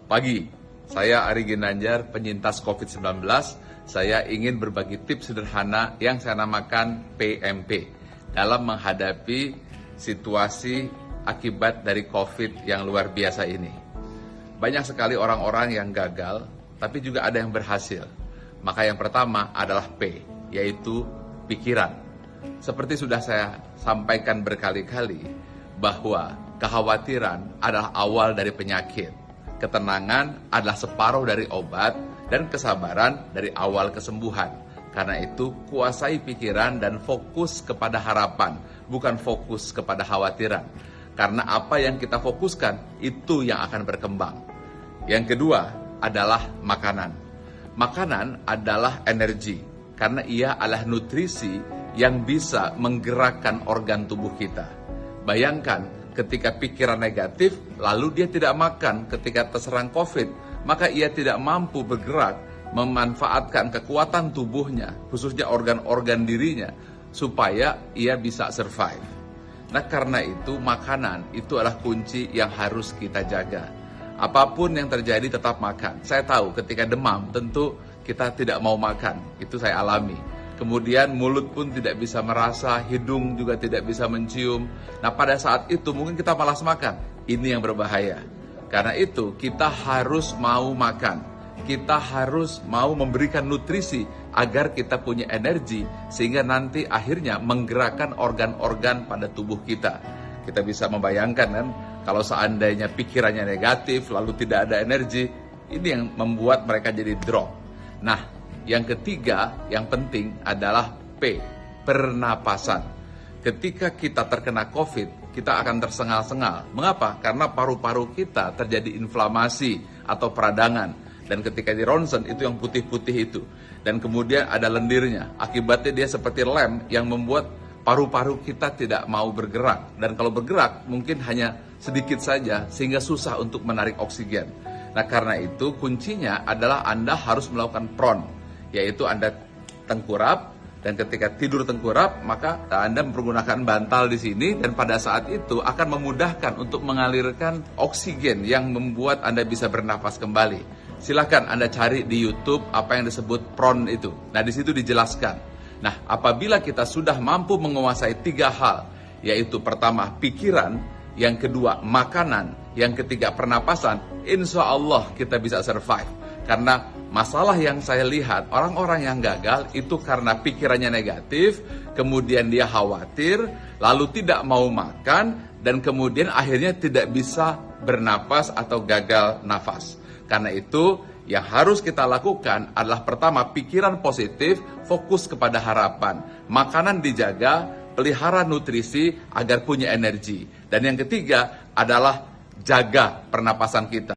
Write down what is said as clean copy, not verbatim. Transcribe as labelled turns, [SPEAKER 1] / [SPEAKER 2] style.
[SPEAKER 1] pagi. Saya Ari Ginanjar, penyintas COVID-19. Saya ingin berbagi tips sederhana yang saya namakan PMP dalam menghadapi situasi akibat dari COVID yang luar biasa ini. Banyak sekali orang-orang yang gagal, tapi juga ada yang berhasil. Maka yang pertama adalah P, yaitu pikiran. Seperti sudah saya sampaikan berkali-kali, bahwa kekhawatiran adalah awal dari penyakit. Ketenangan adalah separuh dari obat, dan kesabaran dari awal kesembuhan. Karena itu, kuasai pikiran dan fokus kepada harapan, bukan fokus kepada khawatiran. Karena apa yang kita fokuskan, itu yang akan berkembang. Yang kedua adalah makanan. Makanan adalah energi, karena ia adalah nutrisi yang bisa menggerakkan organ tubuh kita. Bayangkan, ketika pikiran negatif, lalu dia tidak makan ketika terserang COVID, maka ia tidak mampu bergerak, memanfaatkan kekuatan tubuhnya, khususnya organ-organ dirinya, supaya ia bisa survive. Nah, karena itu makanan itu adalah kunci yang harus kita jaga. Apapun yang terjadi tetap makan. Saya tahu ketika demam tentu kita tidak mau makan, itu saya alami. Kemudian mulut pun tidak bisa merasa, hidung juga tidak bisa mencium. Nah, pada saat itu mungkin kita malas makan. Ini yang berbahaya. Karena itu kita harus mau makan. Kita harus mau memberikan nutrisi agar kita punya energi sehingga nanti akhirnya menggerakkan organ-organ pada tubuh kita. Kita bisa membayangkan kan, kalau seandainya pikirannya negatif lalu tidak ada energi, ini yang membuat mereka jadi drop. Nah, yang ketiga yang penting adalah P, pernapasan. Ketika kita terkena COVID, kita akan tersengal-sengal. Mengapa? Karena paru-paru kita terjadi inflamasi atau peradangan. Dan ketika di ronsen itu yang putih-putih itu. Dan kemudian ada lendirnya. Akibatnya dia seperti lem yang membuat paru-paru kita tidak mau bergerak. Dan kalau bergerak mungkin hanya sedikit saja sehingga susah untuk menarik oksigen. Nah, karena itu kuncinya adalah Anda harus melakukan PRON, yaitu Anda tengkurap. Dan ketika tidur tengkurap, maka Anda mempergunakan bantal di sini dan pada saat itu akan memudahkan untuk mengalirkan oksigen yang membuat Anda bisa bernafas kembali. Silakan Anda cari di YouTube apa yang disebut PRON itu. Nah, di situ dijelaskan. Nah, apabila kita sudah mampu menguasai 3 hal, yaitu pertama pikiran, yang kedua makanan, yang ketiga pernapasan, insya Allah kita bisa survive. Karena masalah yang saya lihat, orang-orang yang gagal itu karena pikirannya negatif, kemudian dia khawatir, lalu tidak mau makan, dan kemudian akhirnya tidak bisa bernapas atau gagal nafas. Karena itu, yang harus kita lakukan adalah pertama, pikiran positif, fokus kepada harapan. Makanan dijaga, pelihara nutrisi agar punya energi. Dan yang ketiga adalah jaga pernapasan kita.